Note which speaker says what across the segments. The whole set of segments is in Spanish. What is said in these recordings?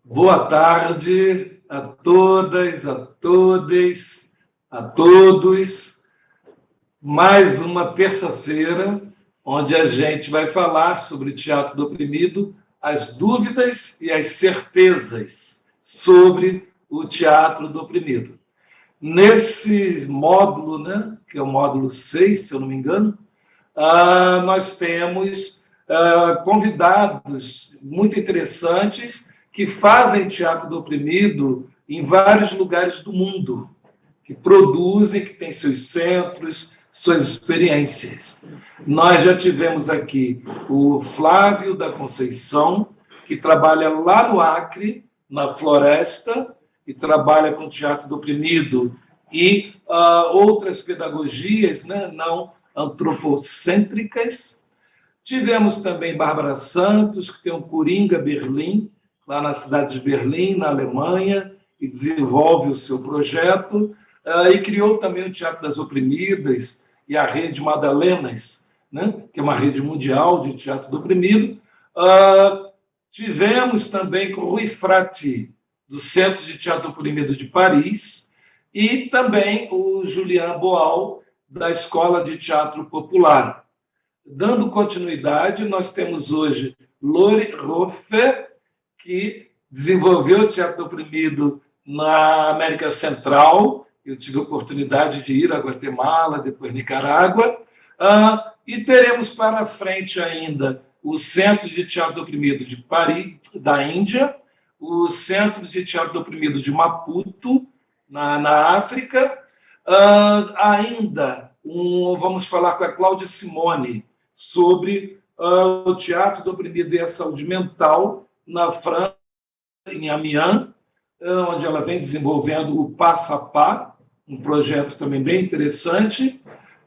Speaker 1: Boa tarde a todas, a todes, a todos. Mais uma terça-feira, onde a gente vai falar sobre teatro do oprimido, as dúvidas e as certezas sobre o teatro do oprimido. Nesse módulo, né, que é o módulo 6, se eu não me engano, nós temos convidados muito interessantes que fazem teatro do oprimido em vários lugares do mundo, que produzem, que têm seus centros, suas experiências. Nós já tivemos aqui o Flávio da Conceição, que trabalha lá no Acre, na Floresta, e trabalha com teatro do oprimido e outras pedagogias, né, não antropocêntricas. Tivemos também Bárbara Santos, que tem o Coringa Berlim, lá na cidade de Berlim, na Alemanha, e desenvolve o seu projeto, e criou também o Teatro das Oprimidas e a Rede Madalenas, né, que é uma rede mundial de teatro do oprimido. Tivemos também com Rui Frati, do Centro de Teatro do Oprimido de Paris, e também o Julian Boal, da Escola de Teatro Popular. Dando continuidade, nós temos hoje Lore Roffe, que desenvolveu o teatro do oprimido na América Central. Eu tive a oportunidade de ir a Guatemala, depois Nicarágua. E teremos para frente ainda o Centro de Teatro do Oprimido de Paris, da Índia, o Centro de Teatro do Oprimido de Maputo, na África. Ainda vamos falar com a Cláudia Simone sobre o teatro do oprimido e a saúde mental na França, em Amiens, onde ela vem desenvolvendo o Passapá, um projeto também bem interessante,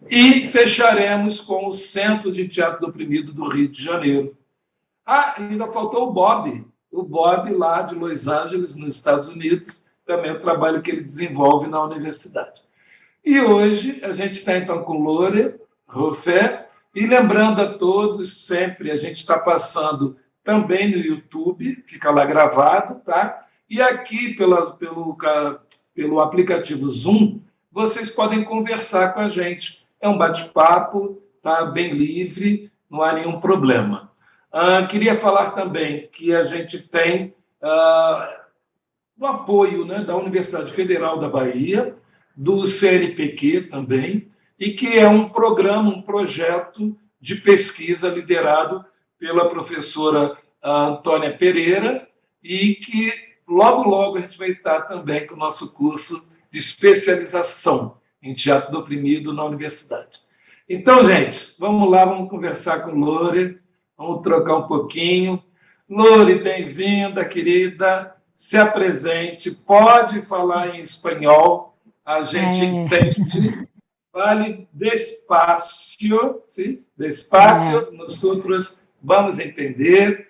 Speaker 1: e fecharemos com o Centro de Teatro do Oprimido do Rio de Janeiro. Ainda faltou o Bob lá de Los Angeles, nos Estados Unidos, também o trabalho que ele desenvolve na universidade. E hoje a gente está, então, com Lore Roffe, e lembrando a todos, sempre, a gente está passando também no YouTube, fica lá gravado, tá? E aqui, pelo aplicativo Zoom, vocês podem conversar com a gente. É um bate-papo, tá? Bem livre, não há nenhum problema. Queria falar também que a gente tem o apoio, né, da Universidade Federal da Bahia, do CNPq também, e que é um programa, um projeto de pesquisa liderado pela professora Antônia Pereira, e que logo, logo a gente vai estar também com o nosso curso de especialização em teatro do oprimido na universidade. Então, gente, vamos lá, vamos conversar com Lore, vamos trocar um pouquinho. Lore, bem-vinda, querida, se apresente, pode falar em espanhol, a gente entende. Fale despacio, ¿sí? Despacio, nosotros vamos a entender.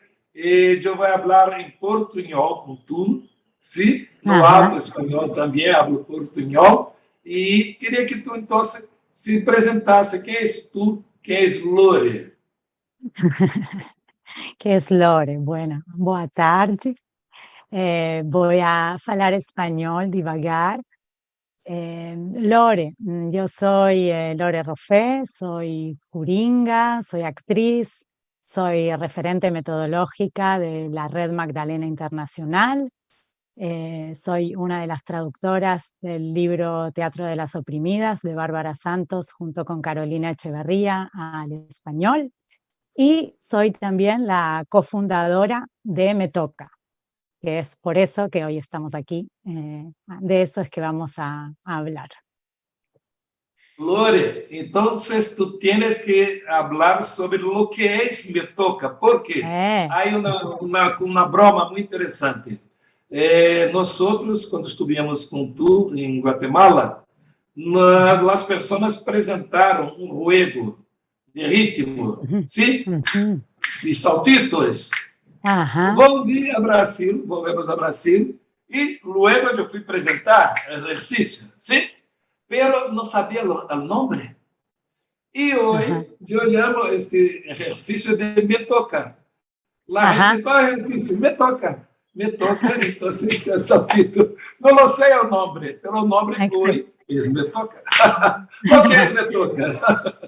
Speaker 1: Yo voy a hablar en portuñol con tú, ¿sí? No hablo español, también hablo portuñol. Y quería que tú entonces se presentase. ¿Quién es tú? ¿Quién es Lore?
Speaker 2: ¿Qué es Lore? Bueno, boa tarde. Voy a hablar español devagar. Lore, yo soy Lore Roffe, soy coringa, soy actriz, soy referente metodológica de la Red Magdalena Internacional, soy una de las traductoras del libro Teatro de las Oprimidas de Bárbara Santos junto con Carolina Echeverría al español, y soy también la cofundadora de Me Toca, que es por eso que hoy estamos aquí. De eso es que vamos a hablar.
Speaker 1: Lore, entonces tú tienes que hablar sobre lo que es Me Toca, porque hay una broma muy interesante. Nosotros, cuando estuvimos con tú en Guatemala, las personas presentaron un juego de ritmo, ¿sí? De saltitos. Volvemos a Brasil, y luego yo fui presentar ejercicio, ¿sí? Pero no sabía el nombre. Y hoy yo llamo este ejercicio de Me Toca. La gente, ¿cuál ejercicio? Me Toca. me toca, entonces Saltito, no lo sé el nombre, pero el nombre hoy es me toca. ¿Lo que es me toca?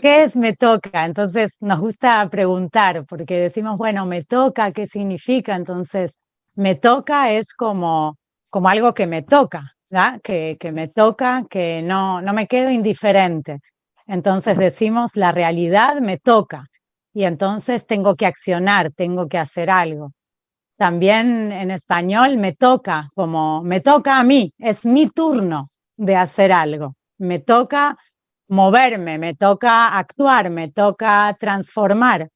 Speaker 2: ¿Qué es me toca? Entonces nos gusta preguntar, porque decimos, bueno, me toca, ¿qué significa? Entonces, me toca es como algo que me toca, ¿verdad? Que me toca, que no me quedo indiferente. Entonces decimos, la realidad me toca, y entonces tengo que accionar, tengo que hacer algo. También en español me toca, como me toca a mí, es mi turno de hacer algo. Me toca moverme, me toca actuar, me toca transformar.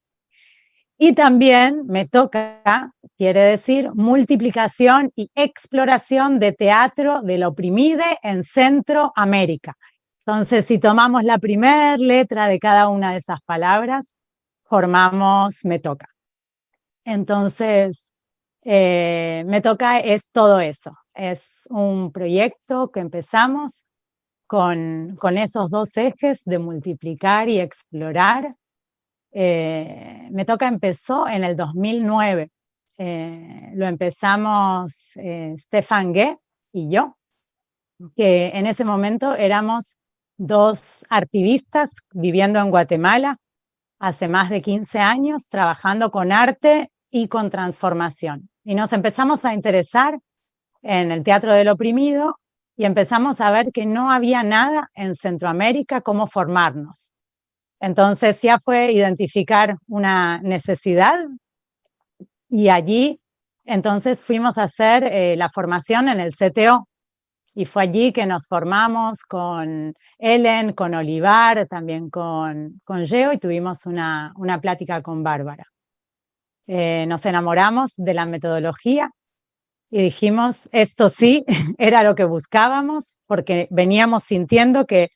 Speaker 2: Y también me toca, quiere decir, multiplicación y exploración de teatro del oprimido en Centroamérica. Entonces, si tomamos la primera letra de cada una de esas palabras, formamos me toca. Entonces, me toca es todo eso. Es un proyecto que empezamos con esos dos ejes de multiplicar y explorar. Me toca empezó en el 2009. Lo empezamos Stefan Ge y yo, que en ese momento éramos dos activistas viviendo en Guatemala hace más de 15 años, trabajando con arte y con transformación. Y nos empezamos a interesar en el teatro del oprimido y empezamos a ver que no había nada en Centroamérica como formarnos. Entonces ya fue identificar una necesidad y allí entonces fuimos a hacer la formación en el CTO. Y fue allí que nos formamos con Ellen, con Olivar, también con Geo, y tuvimos una plática con Bárbara. Nos enamoramos de la metodología y dijimos, esto sí, era lo que buscábamos, porque veníamos sintiendo que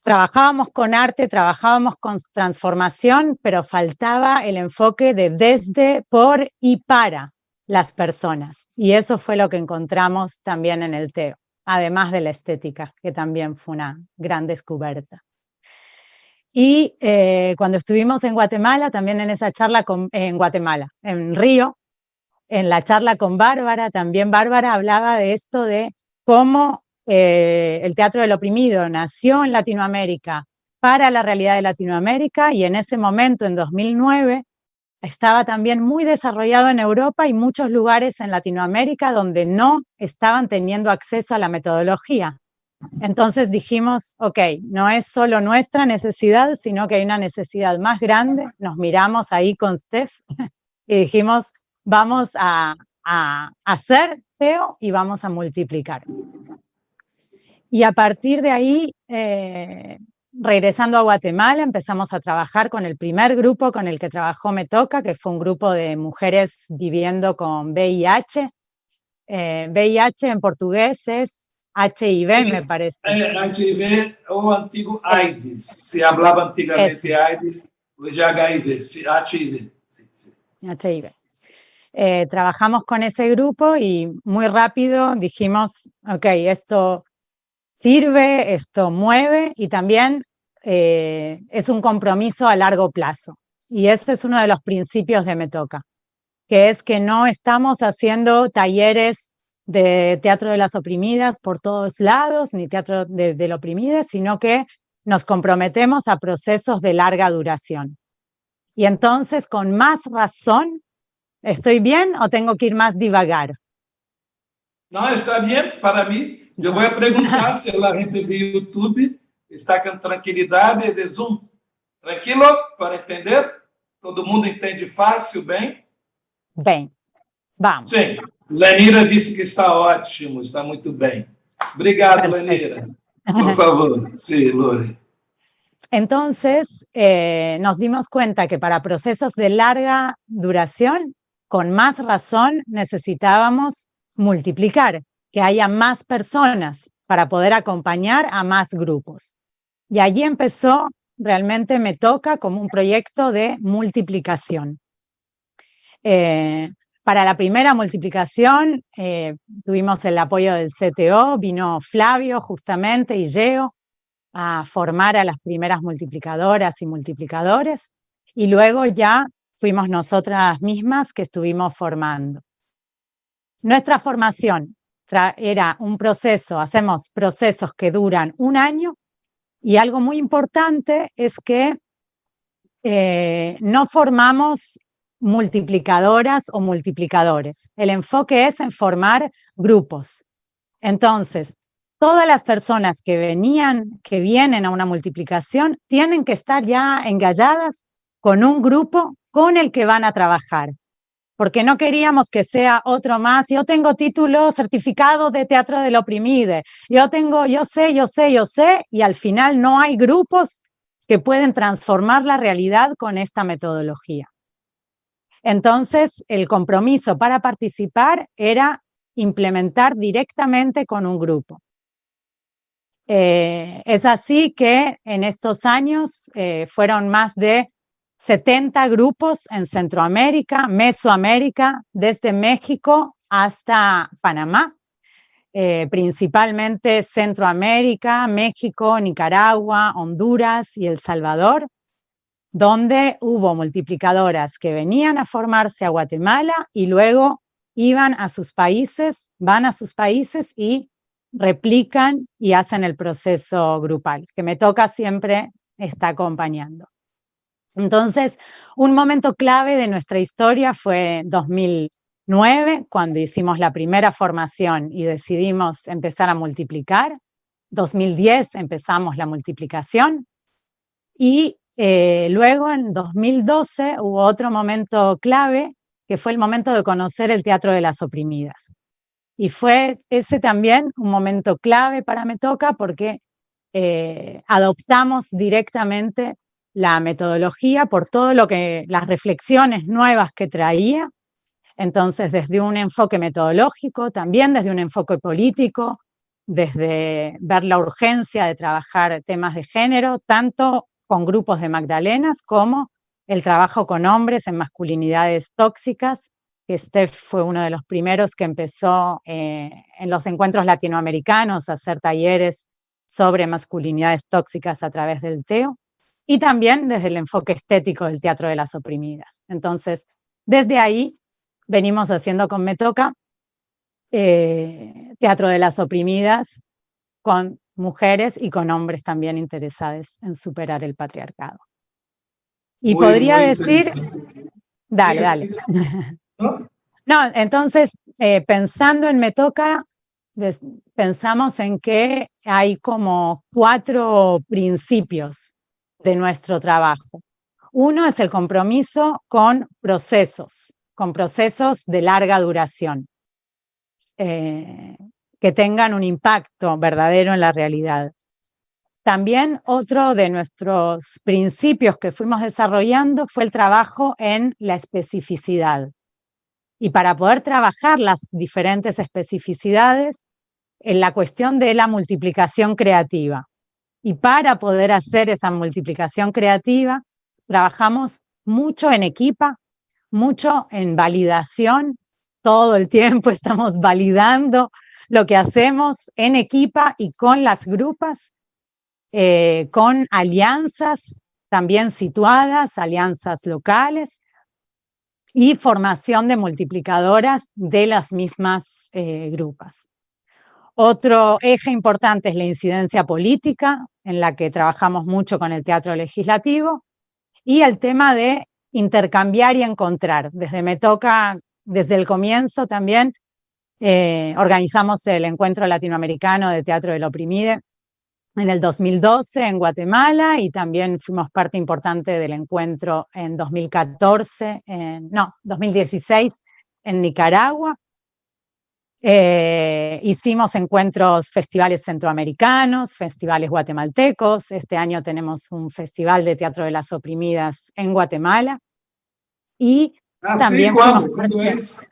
Speaker 2: trabajábamos con arte, trabajábamos con transformación, pero faltaba el enfoque de desde, por y para las personas. Y eso fue lo que encontramos también en el TEO, además de la estética, que también fue una gran descubierta. Y cuando estuvimos en Guatemala, también en esa charla en Río, en la charla con Bárbara, también Bárbara hablaba de esto de cómo el teatro del oprimido nació en Latinoamérica para la realidad de Latinoamérica, y en ese momento, en 2009, estaba también muy desarrollado en Europa y muchos lugares en Latinoamérica donde no estaban teniendo acceso a la metodología. Entonces dijimos, ok, no es solo nuestra necesidad, sino que hay una necesidad más grande. Nos miramos ahí con Steph y dijimos, vamos a hacer TEO y vamos a multiplicar. Y a partir de ahí, regresando a Guatemala, empezamos a trabajar con el primer grupo con el que trabajó Me Toca, que fue un grupo de mujeres viviendo con VIH. VIH en portugués es HIV, me parece.
Speaker 1: HIV o antiguo AIDS. Se hablaba antigamente AIDS, hoy ya HIV, sí, HIV. Sí, sí.
Speaker 2: HIV. Trabajamos con ese grupo y muy rápido dijimos, ok, esto sirve, esto mueve, y también es un compromiso a largo plazo. Y ese es uno de los principios de Me Toca, que es que no estamos haciendo talleres de teatro de las oprimidas por todos lados, ni teatro del oprimido, sino que nos comprometemos a procesos de larga duración. Y entonces, con más razón, ¿estoy bien o tengo que ir más divagar?
Speaker 1: No, está bien para mí. Yo voy a preguntar si la gente de YouTube está con tranquilidad de Zoom. Tranquilo para entender? Todo mundo entende fácil, bem?
Speaker 2: Bem, vamos.
Speaker 1: Sim. Lenira disse que está ótimo, está muito bem. Obrigado,
Speaker 2: Perfecto.
Speaker 1: Lenira. Por favor. Sí, Lore.
Speaker 2: Entonces, nos dimos cuenta que para procesos de larga duración, con más razón necesitábamos multiplicar, que haya más personas para poder acompañar a más grupos. Y allí empezó, realmente Me Toca como un proyecto de multiplicación. Para la primera multiplicación tuvimos el apoyo del CTO, vino Flavio justamente y Geo a formar a las primeras multiplicadoras y multiplicadores, y luego ya fuimos nosotras mismas que estuvimos formando. nuestra formación era un proceso, hacemos procesos que duran un año, y algo muy importante es que no formamos multiplicadoras o multiplicadores. El enfoque es en formar grupos. Entonces, todas las personas que vienen a una multiplicación, tienen que estar ya engalladas con un grupo con el que van a trabajar. Porque no queríamos que sea otro más. Yo tengo título certificado de teatro del oprimido. Yo sé, y al final no hay grupos que pueden transformar la realidad con esta metodología. Entonces, el compromiso para participar era implementar directamente con un grupo. Es así que en estos años fueron más de 70 grupos en Centroamérica, Mesoamérica, desde México hasta Panamá, principalmente Centroamérica, México, Nicaragua, Honduras y El Salvador, donde hubo multiplicadoras que venían a formarse a Guatemala y luego van a sus países y replican y hacen el proceso grupal, que me toca siempre está acompañando. Entonces, un momento clave de nuestra historia fue 2009, cuando hicimos la primera formación y decidimos empezar a multiplicar. 2010 empezamos la multiplicación y luego en 2012 hubo otro momento clave, que fue el momento de conocer el Teatro de las Oprimidas. Y fue ese también un momento clave para Metoca porque adoptamos directamente la metodología por todo las reflexiones nuevas que traía. Entonces, desde un enfoque metodológico, también desde un enfoque político, desde ver la urgencia de trabajar temas de género, tanto con grupos de Magdalenas como el trabajo con hombres en masculinidades tóxicas, que Steph fue uno de los primeros que empezó en los encuentros latinoamericanos a hacer talleres sobre masculinidades tóxicas a través del TEO, y también desde el enfoque estético del Teatro de las Oprimidas. Entonces, desde ahí venimos haciendo con Metoca Teatro de las Oprimidas con mujeres y con hombres también interesados en superar el patriarcado. Y podría decir... Dale. No, entonces, pensando en Metoca, pensamos en que hay como 4 principios de nuestro trabajo. Uno es el compromiso con procesos de larga duración, que tengan un impacto verdadero en la realidad. También otro de nuestros principios que fuimos desarrollando fue el trabajo en la especificidad. Y para poder trabajar las diferentes especificidades, en la cuestión de la multiplicación creativa. Y para poder hacer esa multiplicación creativa, trabajamos mucho en equipa, mucho en validación. Todo el tiempo estamos validando lo que hacemos en equipa y con las grupas, con alianzas también situadas, alianzas locales, y formación de multiplicadoras de las mismas grupas. Otro eje importante es la incidencia política, en la que trabajamos mucho con el teatro legislativo, y el tema de intercambiar y encontrar. Desde Metoca, desde el comienzo también, organizamos el Encuentro Latinoamericano de Teatro del Oprimido en el 2012 en Guatemala, y también fuimos parte importante del encuentro en 2016 en Nicaragua. Hicimos encuentros, festivales centroamericanos, festivales guatemaltecos. Este año tenemos un festival de Teatro de las Oprimidas en Guatemala. Y también
Speaker 1: ¿Cuándo es?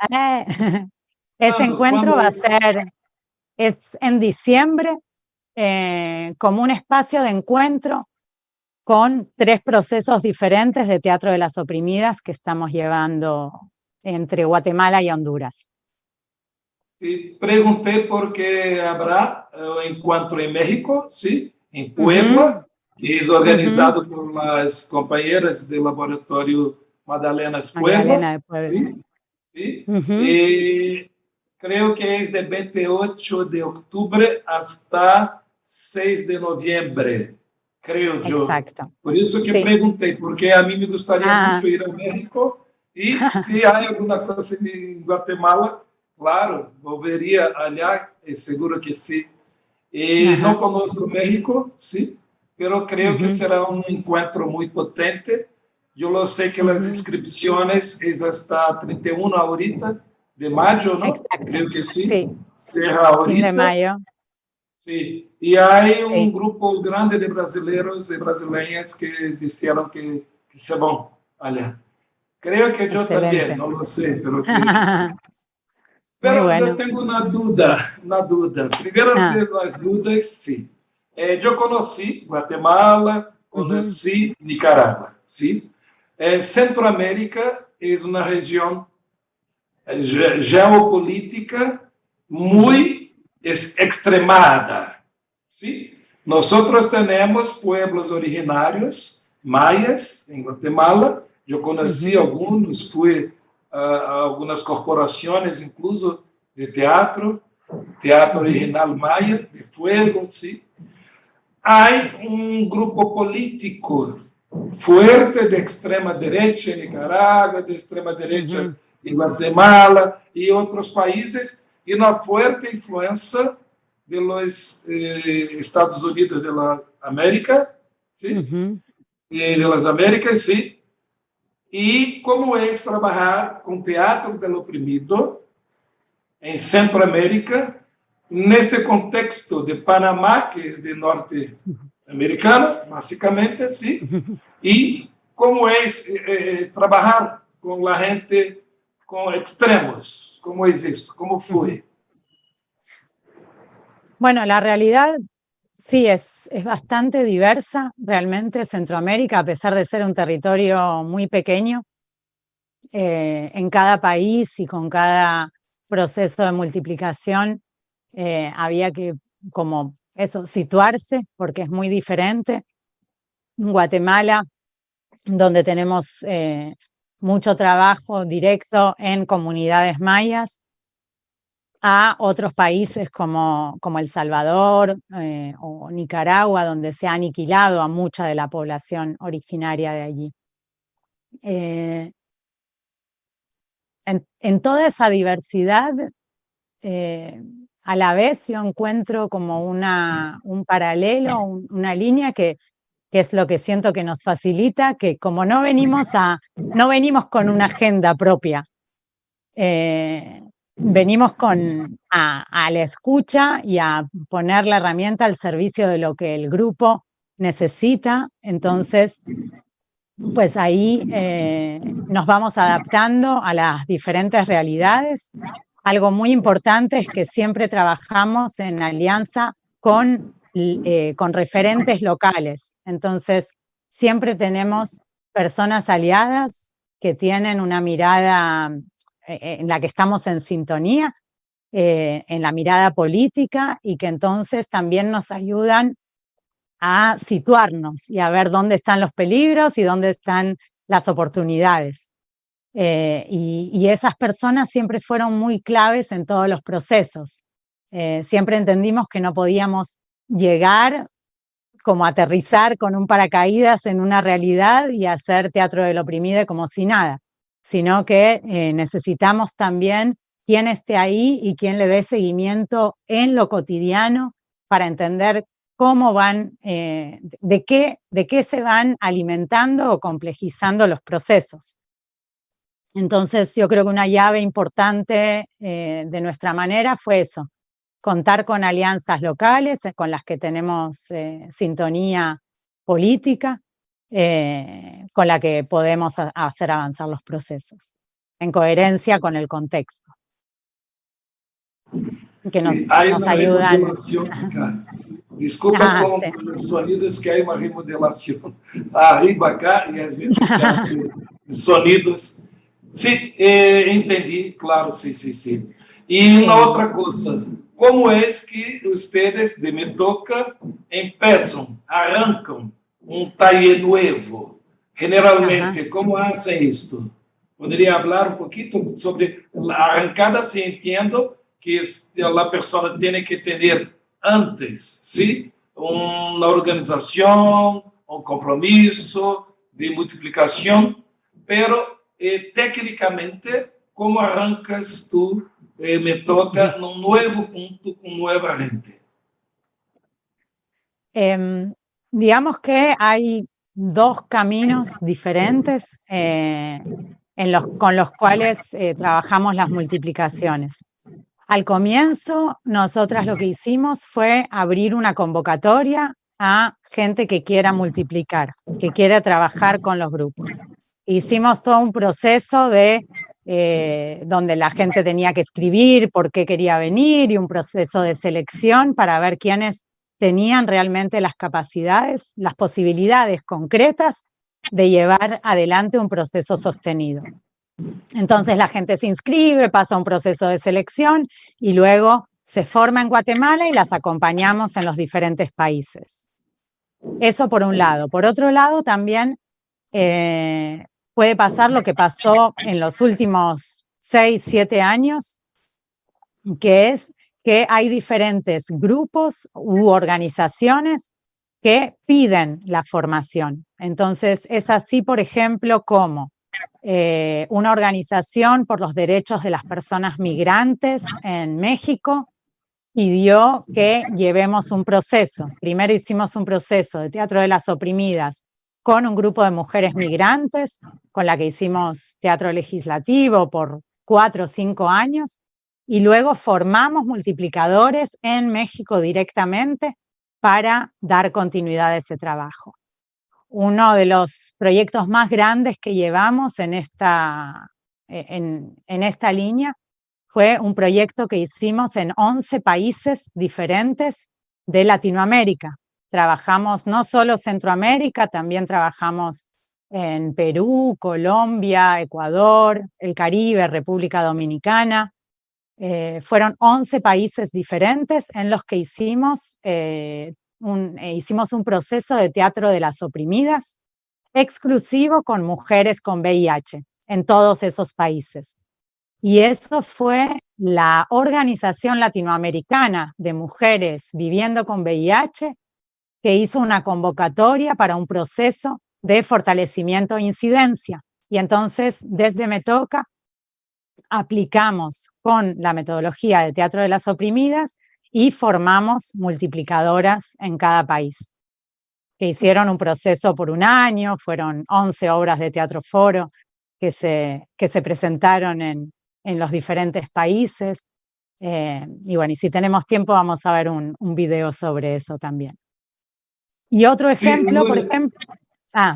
Speaker 2: Ese encuentro va a ser en diciembre, como un espacio de encuentro con 3 procesos diferentes de Teatro de las Oprimidas que estamos llevando entre Guatemala y Honduras.
Speaker 1: Sí, pregunté porque habrá un encuentro en México, sí, en Puebla, que es organizado por las compañeras del laboratorio Magdalenas Puebla.
Speaker 2: Magdalena de Puebla.
Speaker 1: Sí, sí. creo que es de 28 de octubre hasta 6 de noviembre, creo yo.
Speaker 2: Exacto.
Speaker 1: Por eso que
Speaker 2: Sí.
Speaker 1: pregunté, porque a mí me gustaría mucho ir a México y si hay alguna cosa en Guatemala, claro, volvería allá, seguro que sí. No conozco México, sí, pero creo que será un encuentro muy potente. Yo lo sé que las inscripciones es hasta 31 ahorita de mayo, ¿no?
Speaker 2: Exacto.
Speaker 1: Creo que sí.
Speaker 2: Sí.
Speaker 1: Cierra ahorita.
Speaker 2: Fin de mayo.
Speaker 1: Sí. Y hay un
Speaker 2: Sí.
Speaker 1: grupo grande de brasileños y brasileñas que dijeron que se van allá. Creo que yo
Speaker 2: Excelente.
Speaker 1: también, no lo sé, pero creo que sí.
Speaker 2: Muy
Speaker 1: Pero
Speaker 2: bueno.
Speaker 1: eu tenho uma dúvida. Primeira das dúvidas, sim. Eu conheci Guatemala, conheci Nicarágua, sim. Centroamérica é uma região geopolítica muito extremada, sim. Nós temos pueblos originários maias em Guatemala. Eu conheci alguns, fui a algunas corporaciones, incluso de teatro original maya, de fuego, ¿sí? Hay un grupo político fuerte de extrema derecha en Nicaragua, de extrema derecha en Guatemala y otros países, y una fuerte influencia de los Estados Unidos de la América, ¿sí? De las Américas, sí. E como é trabalhar com teatro do oprimido em Centroamérica, neste contexto de Panamá, que é de norte-americana, basicamente, sim, e como é trabalhar com a gente com extremos, como é isso, como foi?
Speaker 2: Bueno, la realidad sí es bastante diversa, realmente Centroamérica, a pesar de ser un territorio muy pequeño, en cada país y con cada proceso de multiplicación había que como eso, situarse, porque es muy diferente. En Guatemala, donde tenemos mucho trabajo directo en comunidades mayas, a otros países como El Salvador o Nicaragua, donde se ha aniquilado a mucha de la población originaria de allí. En toda esa diversidad, a la vez yo encuentro como un paralelo, una línea que es lo que siento que nos facilita, que como no venimos con una agenda propia, venimos a la escucha y a poner la herramienta al servicio de lo que el grupo necesita. Entonces, pues ahí nos vamos adaptando a las diferentes realidades. Algo muy importante es que siempre trabajamos en alianza con referentes locales. Entonces, siempre tenemos personas aliadas que tienen una mirada en la que estamos en sintonía, en la mirada política, y que entonces también nos ayudan a situarnos y a ver dónde están los peligros y dónde están las oportunidades. Y esas personas siempre fueron muy claves en todos los procesos. Siempre entendimos que no podíamos llegar como aterrizar con un paracaídas en una realidad y hacer teatro del oprimido como si nada, sino que necesitamos también quien esté ahí y quien le dé seguimiento en lo cotidiano para entender cómo van, de qué se van alimentando o complejizando los procesos. Entonces yo creo que una llave importante de nuestra manera fue eso, contar con alianzas locales con las que tenemos sintonía política, con la que podemos hacer avanzar los procesos, en coherencia con el contexto. Que nos ayudan.
Speaker 1: Desculpa com os sonidos, que há uma remodelação arriba acá e às vezes se hacen sonidos. Sim, entendi, claro, sim. E uma outra coisa, como é que vocês de Medoca arrancam taller novo? Generalmente, como hacen isto? Poderia falar um pouquinho sobre a arrancada, se entendo, que a persona tiene que tener antes, ¿sí? Una organización, un compromiso de multiplicación, pero técnicamente, ¿cómo arrancas tú? Me toca en un nuevo punto con nueva gente.
Speaker 2: Digamos que hay dos caminos diferentes con los cuales trabajamos las multiplicaciones. Al comienzo, nosotras lo que hicimos fue abrir una convocatoria a gente que quiera multiplicar, que quiera trabajar con los grupos. Hicimos todo un proceso donde la gente tenía que escribir por qué quería venir y un proceso de selección para ver quiénes tenían realmente las capacidades, las posibilidades concretas de llevar adelante un proceso sostenido. Entonces la gente se inscribe, pasa un proceso de selección y luego se forma en Guatemala y las acompañamos en los diferentes países. Eso por un lado. Por otro lado, también puede pasar lo que pasó en los últimos 6, 7 años, que es que hay diferentes grupos u organizaciones que piden la formación. Entonces, es así, por ejemplo, como una organización por los derechos de las personas migrantes en México pidió que llevemos un proceso. Primero hicimos un proceso de Teatro de las Oprimidas con un grupo de mujeres migrantes, con la que hicimos teatro legislativo por 4 o 5 años, y luego formamos multiplicadores en México directamente para dar continuidad a ese trabajo. Uno de los proyectos más grandes que llevamos en esta línea fue un proyecto que hicimos en 11 países diferentes de Latinoamérica. Trabajamos no solo Centroamérica, también trabajamos en Perú, Colombia, Ecuador, el Caribe, República Dominicana. Fueron 11 países diferentes en los que hicimos un proceso de teatro de las oprimidas exclusivo con mujeres con VIH en todos esos países. Y eso fue la Organización Latinoamericana de Mujeres Viviendo con VIH, que hizo una convocatoria para un proceso de fortalecimiento e incidencia. Y entonces, desde Me Toca, aplicamos con la metodología de teatro de las oprimidas y formamos multiplicadoras en cada país, que hicieron un proceso por un año, fueron 11 obras de teatro foro que se presentaron en los diferentes países. Y bueno, y si tenemos tiempo vamos a ver un video sobre eso también. Y otro ejemplo, por ejemplo...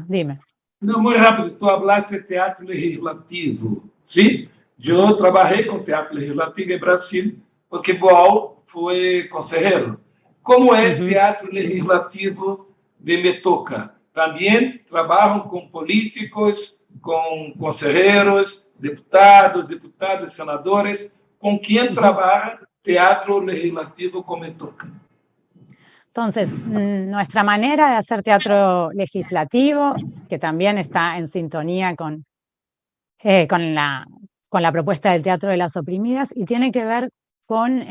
Speaker 2: dime.
Speaker 1: No, muy rápido, tú hablaste de teatro legislativo, ¿sí? Yo trabajé con teatro legislativo en Brasil porque Boal fue consejero. ¿Cómo es teatro legislativo de Me Toca? También trabajan con políticos, con consejeros, deputados, senadores. ¿Con quién trabaja teatro legislativo con Me Toca?
Speaker 2: Entonces, nuestra manera de hacer teatro legislativo, que también está en sintonía con la propuesta del teatro de las oprimidas, y tiene que ver con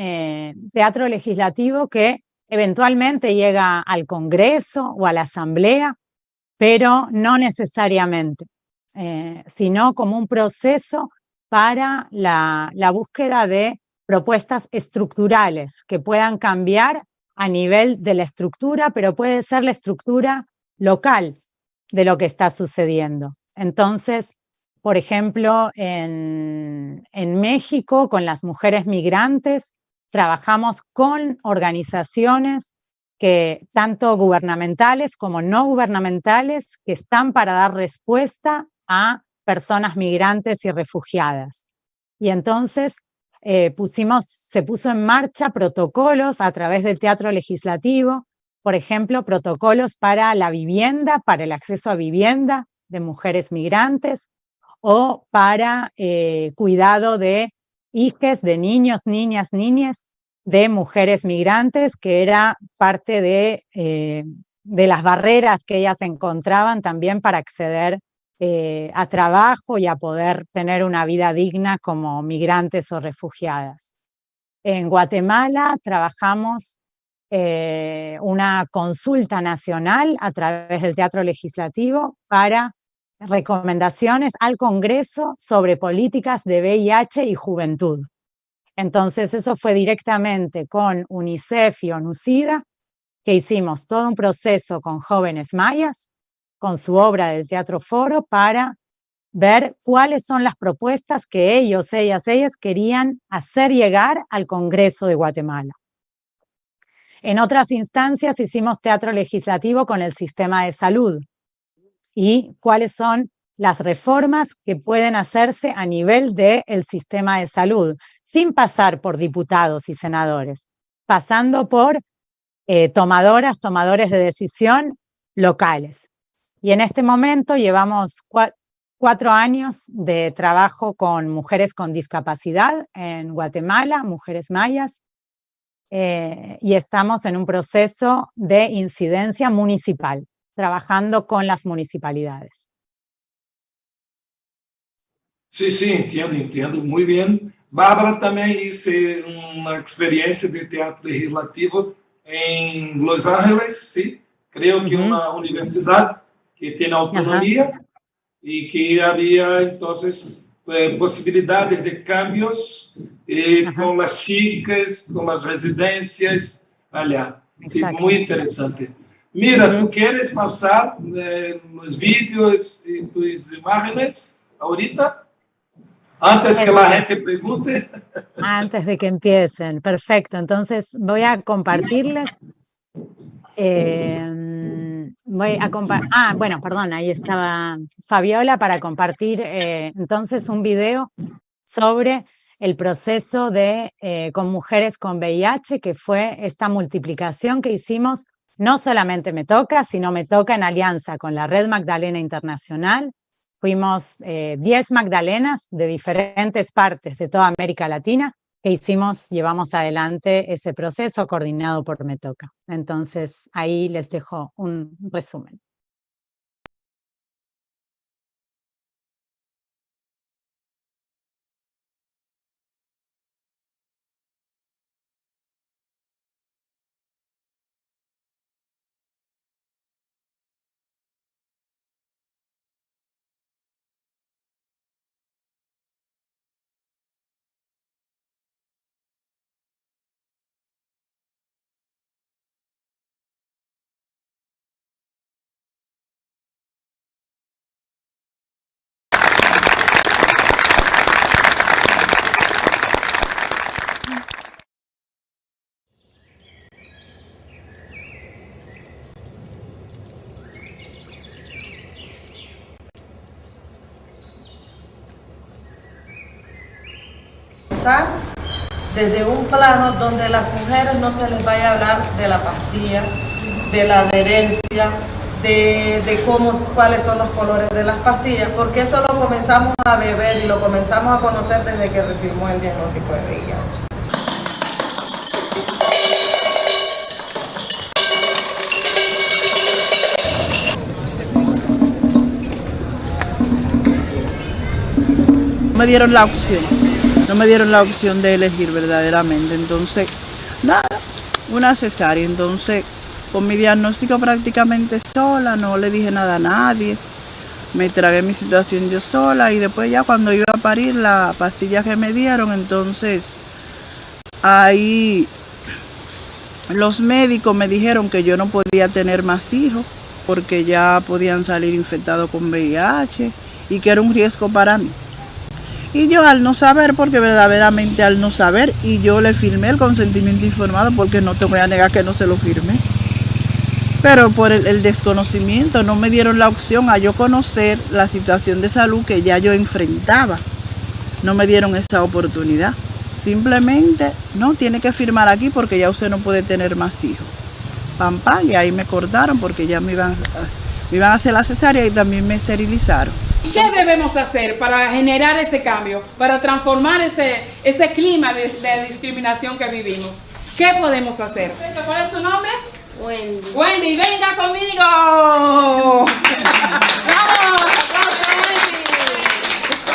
Speaker 2: teatro legislativo que eventualmente llega al Congreso o a la Asamblea, pero no necesariamente, sino como un proceso para la búsqueda de propuestas estructurales que puedan cambiar a nivel de la estructura, pero puede ser la estructura local de lo que está sucediendo. Entonces, por ejemplo, en México, con las mujeres migrantes, trabajamos con organizaciones tanto gubernamentales como no gubernamentales, que están para dar respuesta a personas migrantes y refugiadas. Y entonces se puso en marcha protocolos a través del teatro legislativo, por ejemplo, protocolos para la vivienda, para el acceso a vivienda de mujeres migrantes, o para cuidado de hijos, de niños, niñas, de mujeres migrantes, que era parte de las barreras que ellas encontraban también para acceder a trabajo y a poder tener una vida digna como migrantes o refugiadas. En Guatemala trabajamos una consulta nacional a través del Teatro Legislativo para recomendaciones al Congreso sobre políticas de VIH y juventud. Entonces eso fue directamente con UNICEF y ONU-SIDA, que hicimos todo un proceso con jóvenes mayas, con su obra del Teatro Foro, para ver cuáles son las propuestas que ellos, ellas querían hacer llegar al Congreso de Guatemala. En otras instancias hicimos teatro legislativo con el sistema de salud y cuáles son las reformas que pueden hacerse a nivel del sistema de salud, sin pasar por diputados y senadores, pasando por tomadores de decisión locales. Y en este momento llevamos 4 años de trabajo con mujeres con discapacidad en Guatemala, mujeres mayas, y estamos en un proceso de incidencia municipal, trabajando con las municipalidades.
Speaker 1: Sí, sí, entiendo muy bien. Bárbara también hice una experiencia de teatro legislativo en Los Ángeles, sí. Creo que una universidad que tiene autonomía y que había entonces posibilidades de cambios con las chicas, con las residencias allá. Sí, muy interesante. Mira, ¿tú quieres pasar los vídeos y tus imágenes ahorita? Antes que la gente pregunte.
Speaker 2: Antes de que empiecen, perfecto. Entonces voy a compartirles. Bueno, perdón, ahí estaba Fabiola para compartir entonces un video sobre el proceso con mujeres con VIH, que fue esta multiplicación que hicimos, no solamente Me Toca, sino Me Toca en alianza con la Red Magdalena Internacional. Fuimos 10 Magdalenas de diferentes partes de toda América Latina que llevamos adelante ese proceso coordinado por Me Toca. Entonces, ahí les dejo un resumen.
Speaker 3: Desde un plano donde a las mujeres no se les vaya a hablar de la pastilla, de la adherencia, de cuáles son los colores de las pastillas, porque eso lo comenzamos a beber y lo comenzamos a conocer desde que recibimos el diagnóstico de VIH.
Speaker 4: Me dieron la opción, no me dieron la opción de elegir verdaderamente, entonces nada, una cesárea. Entonces con mi diagnóstico prácticamente sola, no le dije nada a nadie, me tragué mi situación yo sola y después ya cuando iba a parir la pastilla que me dieron, entonces ahí los médicos me dijeron que yo no podía tener más hijos porque ya podían salir infectados con VIH y que era un riesgo para mí. Y yo al no saber, porque verdaderamente al no saber, y yo le firmé el consentimiento informado porque no te voy a negar que no se lo firmé. Pero por el desconocimiento no me dieron la opción a yo conocer la situación de salud que ya yo enfrentaba. No me dieron esa oportunidad. Simplemente, no, tiene que firmar aquí porque ya usted no puede tener más hijos. Pam, pam, y ahí me cortaron porque ya me iban a hacer la cesárea y también me esterilizaron.
Speaker 5: ¿Qué debemos hacer para generar ese cambio, para transformar ese clima de discriminación que vivimos? ¿Qué podemos hacer? ¿Cuál es su nombre?
Speaker 6: Wendy.
Speaker 5: Wendy, venga conmigo. ¡Vamos! ¡Aplausos,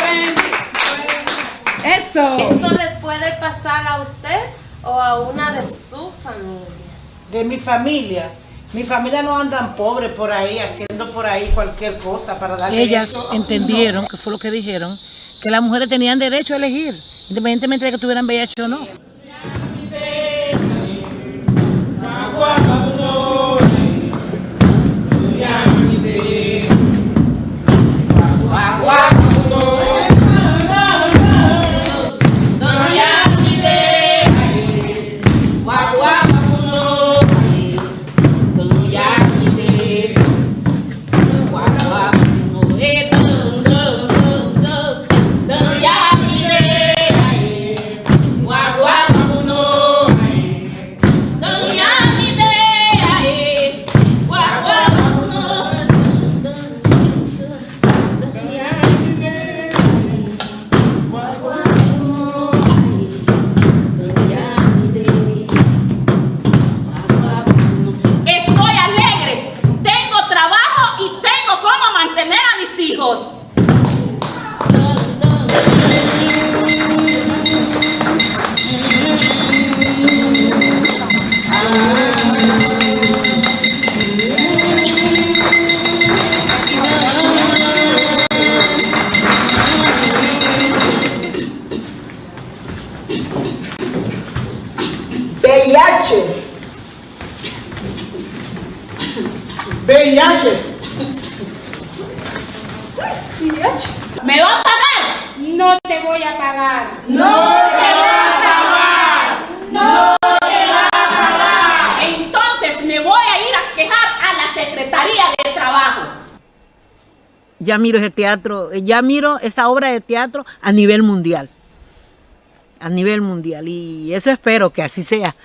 Speaker 5: Wendy! Wendy. Eso.
Speaker 6: Eso después puede pasar a usted o a una de su familia?
Speaker 7: De mi familia. Mi familia no andan pobres por ahí, haciendo por ahí cualquier cosa para darle.
Speaker 8: Ellas entendieron, que fue lo que dijeron, que las mujeres tenían derecho a elegir, independientemente de que tuvieran VIH o no.
Speaker 7: VIH.
Speaker 5: ¿Me va a pagar? No te voy a pagar.
Speaker 7: No te vas a pagar. No te vas a pagar.
Speaker 5: Entonces me voy a ir a quejar a la Secretaría de Trabajo.
Speaker 8: Ya miro ese teatro, ya miro esa obra de teatro a nivel mundial. A nivel mundial. Y eso espero que así sea.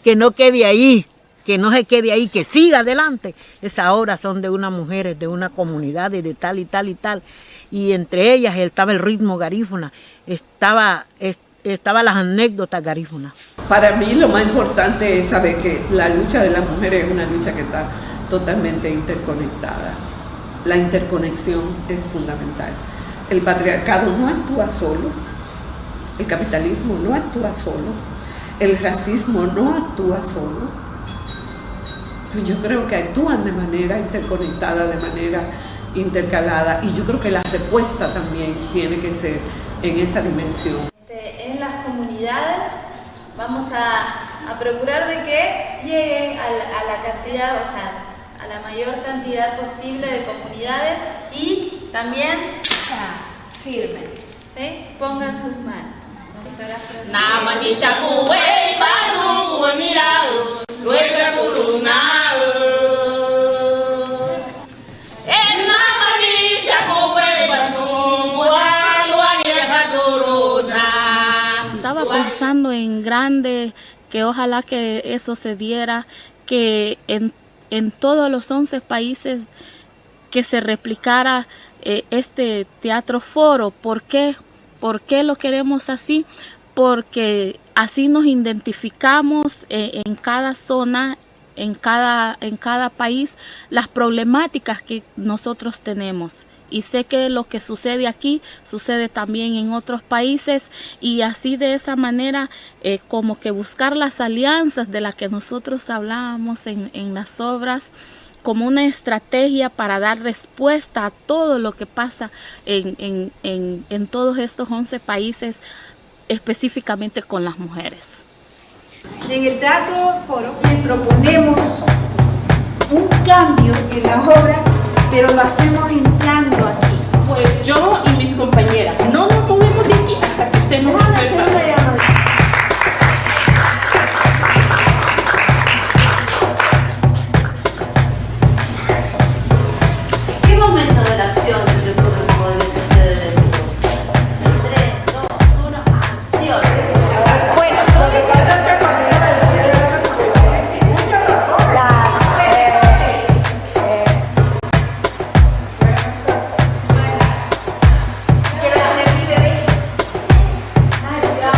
Speaker 8: Que no quede ahí. Que no se quede ahí, que siga adelante. Esas obras son de unas mujeres, de una comunidad, de tal y tal y tal. Y entre ellas estaba el ritmo garífuna, estaba las anécdotas garífunas.
Speaker 9: Para mí lo más importante es saber que la lucha de las mujeres es una lucha que está totalmente interconectada. La interconexión es fundamental. El patriarcado no actúa solo, el capitalismo no actúa solo, el racismo no actúa solo. Yo creo que actúan de manera interconectada, de manera intercalada, y yo creo que la respuesta también tiene que ser en esa dimensión.
Speaker 10: En las comunidades vamos a procurar de que llegue a la cantidad, o sea, a la mayor cantidad posible de comunidades y también firmen, ¿sí? Pongan sus manos.
Speaker 11: Estaba pensando en grande, que ojalá que eso se diera, que en todos los 11 países que se replicara este teatro foro. ¿Por qué? ¿Por qué lo queremos así? Porque así nos identificamos en cada zona, en cada país, las problemáticas que nosotros tenemos. Y sé que lo que sucede aquí sucede también en otros países, y así de esa manera como que buscar las alianzas de las que nosotros hablábamos en las obras, como una estrategia para dar respuesta a todo lo que pasa en todos estos 11 países, específicamente con las mujeres.
Speaker 12: En el Teatro Foro les proponemos un cambio en la obra, pero lo hacemos entrando aquí.
Speaker 5: Pues yo y mis compañeras no nos movemos de aquí hasta que usted nos resuelva.
Speaker 6: ¿Qué momento de la acción se te ocurre que podría suceder esto? 3, 2, 1, acción. Bueno, todo lo que pasa es que cuando muchas razones. Quiero tener mi bebé. Ay, ya.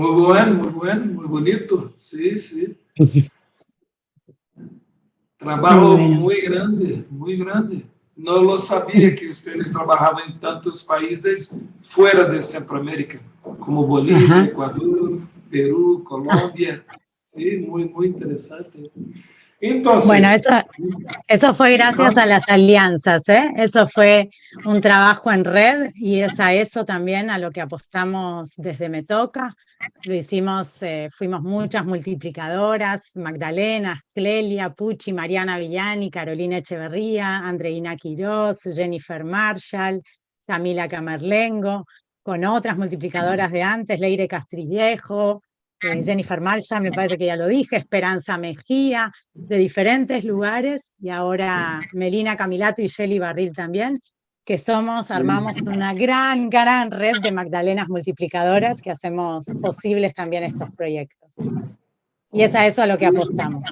Speaker 1: muy bonito. Sí, sí. Trabajo muy grande, muy grande. No lo sabía que ustedes trabajaban en tantos países fuera de Centroamérica, como Bolivia, Ecuador, Perú, Colombia. Sí, muy interesante. Entonces,
Speaker 2: bueno, eso fue gracias a las alianzas, ¿eh? Eso fue un trabajo en red y es a eso también a lo que apostamos desde Me Toca. Lo hicimos, fuimos muchas multiplicadoras, Magdalena, Clelia, Pucci, Mariana Villani, Carolina Echeverría, Andreina Quirós, Jennifer Marshall, Camila Camerlengo, con otras multiplicadoras de antes, Leire Castillejo, Jennifer Marshall, me parece que ya lo dije, Esperanza Mejía, de diferentes lugares, y ahora Melina Camilato y Shelly Barril también, que armamos una gran red de Magdalenas multiplicadoras que hacemos posibles también estos proyectos. Y es a eso a lo que apostamos.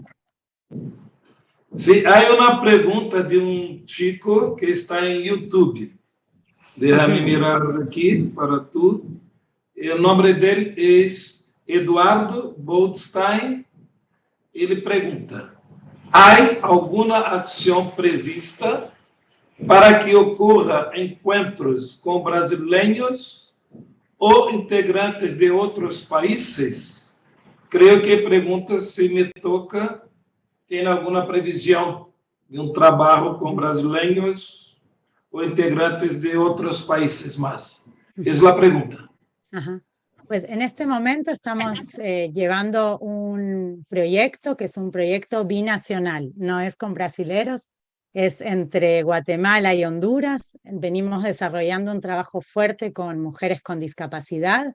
Speaker 1: Sí, hay una pregunta de un chico que está en YouTube. Déjame mirar aquí para tú. El nombre de él es Eduardo Boldstein. Ele pergunta: há alguma ação prevista para que ocorra encontros com brasileiros ou integrantes de outros países? Creio que pergunta se Me Toca tem alguma previsão de trabalho com brasileiros ou integrantes de outros países más. Es la pregunta.
Speaker 2: Ajá. Pues en este momento estamos llevando un proyecto que es un proyecto binacional, no es con brasileros, es entre Guatemala y Honduras. Venimos desarrollando un trabajo fuerte con mujeres con discapacidad,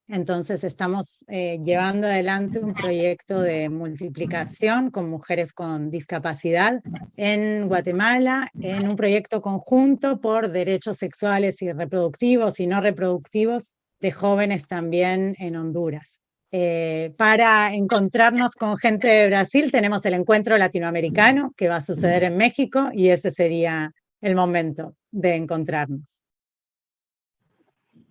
Speaker 2: entonces estamos llevando adelante un proyecto de multiplicación con mujeres con discapacidad en Guatemala, en un proyecto conjunto por derechos sexuales y reproductivos y no reproductivos de jóvenes también en Honduras. Para encontrarnos con gente de Brasil tenemos el encuentro latinoamericano que va a suceder en México y ese sería el momento de encontrarnos.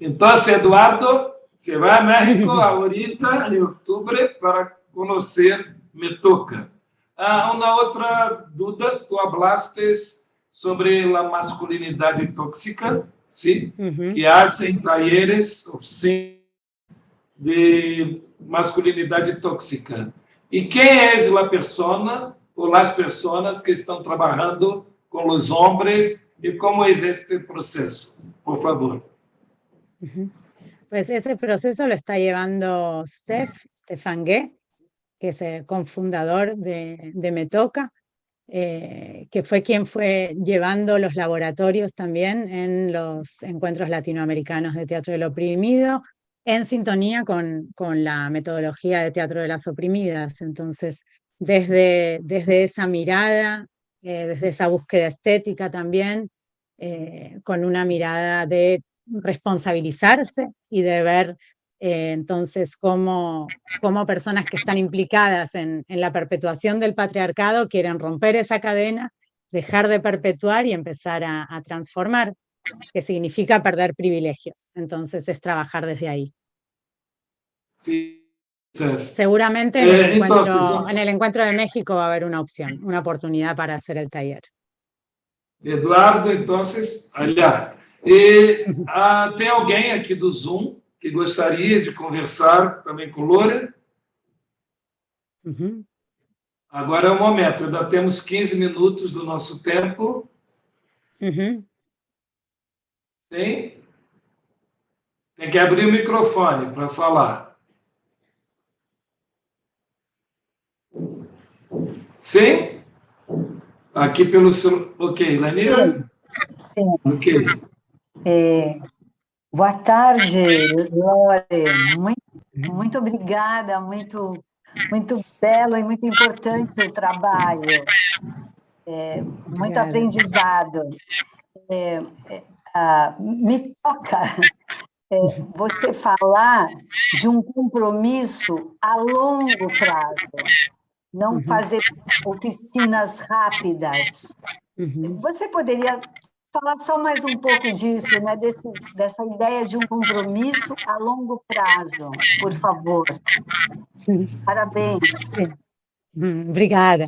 Speaker 1: Entonces, Eduardo, se va a México ahorita en octubre para conocer Me Toca. Una otra duda, tú hablaste sobre la masculinidad tóxica, ¿sí? Que hacen talleres, oficinas de masculinidad tóxica. ¿Y quién es la persona o las personas que están trabajando con los hombres y cómo es este proceso? Por favor.
Speaker 2: Pues ese proceso lo está llevando Stefan Gue, que es el cofundador de Me Toca, que fue quien fue llevando los laboratorios también en los encuentros latinoamericanos de teatro del oprimido, en sintonía con la metodología de teatro de las oprimidas. Entonces, desde esa mirada, desde esa búsqueda estética también, con una mirada de responsabilizarse y de ver entonces cómo personas que están implicadas en la perpetuación del patriarcado quieren romper esa cadena, dejar de perpetuar y empezar a transformar, que significa perder privilegios. Entonces es trabajar desde ahí.
Speaker 1: Sí.
Speaker 2: Seguramente en el encuentro de México va a haber una opción, una oportunidad para hacer el taller.
Speaker 1: Eduardo, entonces, allá. Tem alguém aqui do Zoom que gostaria de conversar também com Loura? Agora é o momento, ainda temos 15 minutos do nosso tempo. Sim? Tem que abrir o microfone para falar. Sim? Aqui pelo celular. Ok, Lanira?
Speaker 13: Sim.
Speaker 1: Ok.
Speaker 13: Boa tarde, Lore. Muito obrigada, muito belo e muito importante o trabalho. Muito aprendizado. Me toca você falar de um compromisso a longo prazo, não fazer oficinas rápidas. Você poderia Fala só mais um pouco disso, né? Dessa ideia de um compromisso a longo prazo, por favor. Parabéns.
Speaker 2: Sí. Obrigada.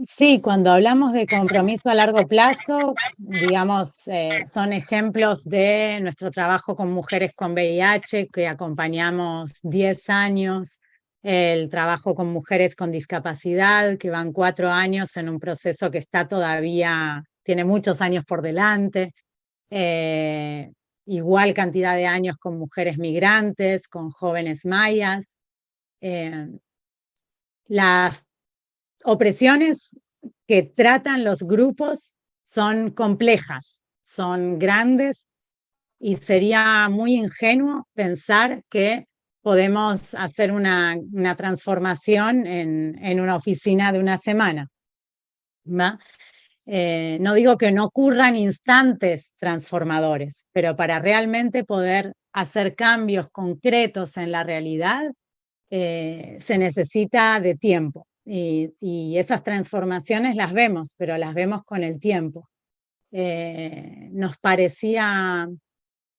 Speaker 2: Sí, cuando hablamos de compromiso a largo plazo, digamos, son ejemplos de nuestro trabajo con mujeres con VIH, que acompañamos 10 años, el trabajo con mujeres con discapacidad, que van 4 años en un proceso que está todavía, tiene muchos años por delante, igual cantidad de años con mujeres migrantes, con jóvenes mayas. Las opresiones que tratan los grupos son complejas, son grandes, y sería muy ingenuo pensar que podemos hacer una transformación en una oficina de una semana, ¿va? No digo que no ocurran instantes transformadores, pero para realmente poder hacer cambios concretos en la realidad, se necesita de tiempo. Y esas transformaciones las vemos, pero las vemos con el tiempo. Nos parecía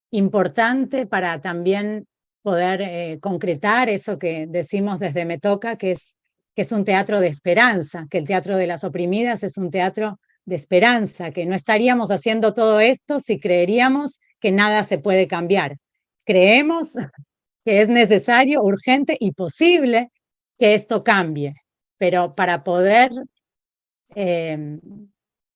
Speaker 2: importante para también poder concretar eso que decimos desde Me Toca, que es un teatro de esperanza, que el Teatro de las Oprimidas es un teatro de esperanza, que no estaríamos haciendo todo esto si creeríamos que nada se puede cambiar. Creemos que es necesario, urgente y posible que esto cambie, pero para poder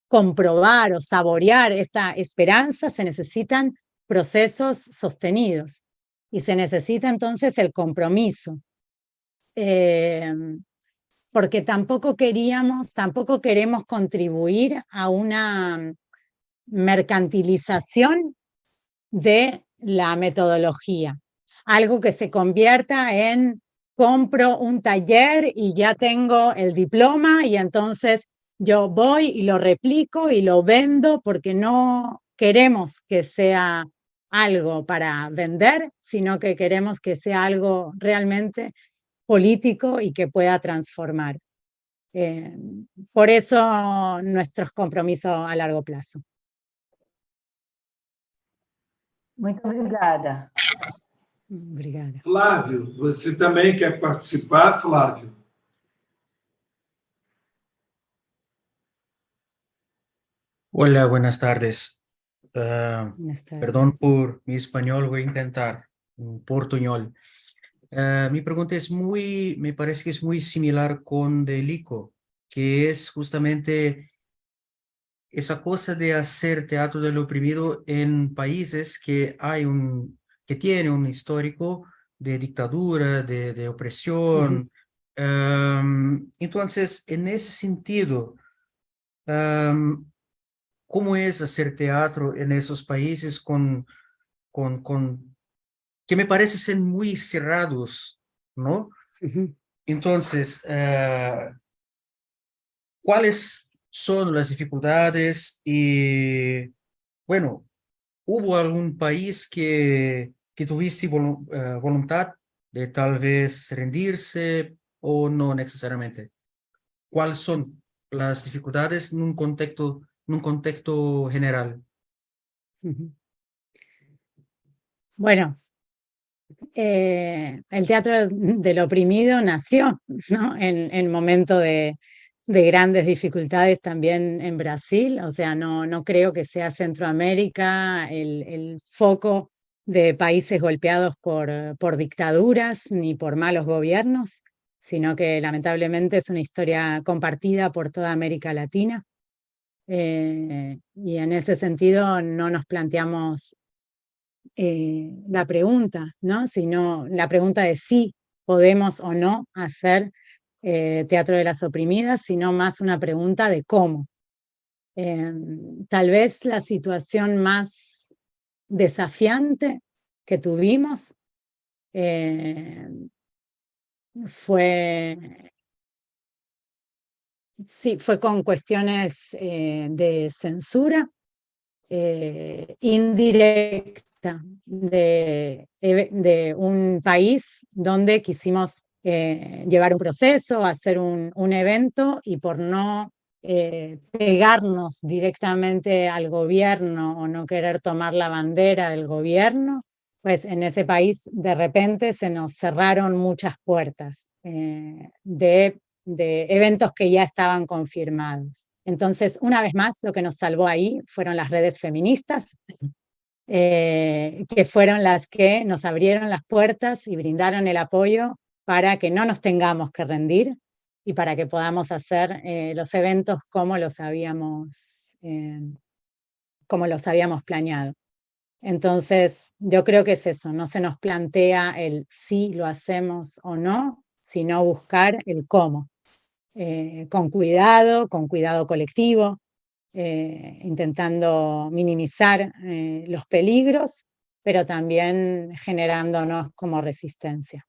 Speaker 2: comprobar o saborear esta esperanza se necesitan procesos sostenidos y se necesita entonces el compromiso, porque tampoco queremos contribuir a una mercantilización de la metodología, algo que se convierta en compro un taller y ya tengo el diploma y entonces yo voy y lo replico y lo vendo, porque no queremos que sea algo para vender, sino que queremos que sea algo realmente político y que pueda transformar. Por eso nuestros compromisos a largo plazo.
Speaker 13: Muito obrigada.
Speaker 2: Obrigada.
Speaker 1: Flávio, você também quer participar, Flávio?
Speaker 14: Hola, buenas tardes.
Speaker 2: Buenas tardes.
Speaker 14: Perdón por mi español, voy a intentar un portuñol. Mi pregunta me parece que es muy similar con Delico, que es justamente esa cosa de hacer teatro del oprimido en países que tienen un histórico de dictadura, de opresión. Entonces, en ese sentido, ¿cómo es hacer teatro en esos países que me parecen ser muy cerrados, ¿no? Entonces, ¿cuáles son las dificultades? Y, bueno, ¿hubo algún país que tuviste voluntad de tal vez rendirse o no necesariamente? ¿Cuáles son las dificultades en un contexto general?
Speaker 2: Bueno, el teatro del oprimido nació, ¿no?, en momento de grandes dificultades también en Brasil. O sea, no creo que sea Centroamérica el foco de países golpeados por dictaduras ni por malos gobiernos, sino que lamentablemente es una historia compartida por toda América Latina. Y en ese sentido no nos planteamos la pregunta, ¿no?, sino la pregunta de si podemos o no hacer teatro de las oprimidas, sino más una pregunta de cómo. Tal vez la situación más desafiante que tuvimos fue con cuestiones de censura indirecta de un país donde quisimos llevar un proceso, hacer un evento, y por no pegarnos directamente al gobierno o no querer tomar la bandera del gobierno, pues en ese país de repente se nos cerraron muchas puertas de eventos que ya estaban confirmados. Entonces, una vez más, lo que nos salvó ahí fueron las redes feministas, que fueron las que nos abrieron las puertas y brindaron el apoyo para que no nos tengamos que rendir y para que podamos hacer los eventos como los habíamos planeado. Entonces, yo creo que es eso, no se nos plantea el si lo hacemos o no, sino buscar el cómo, con cuidado colectivo, intentando minimizar los peligros, pero también generándonos como resistencia.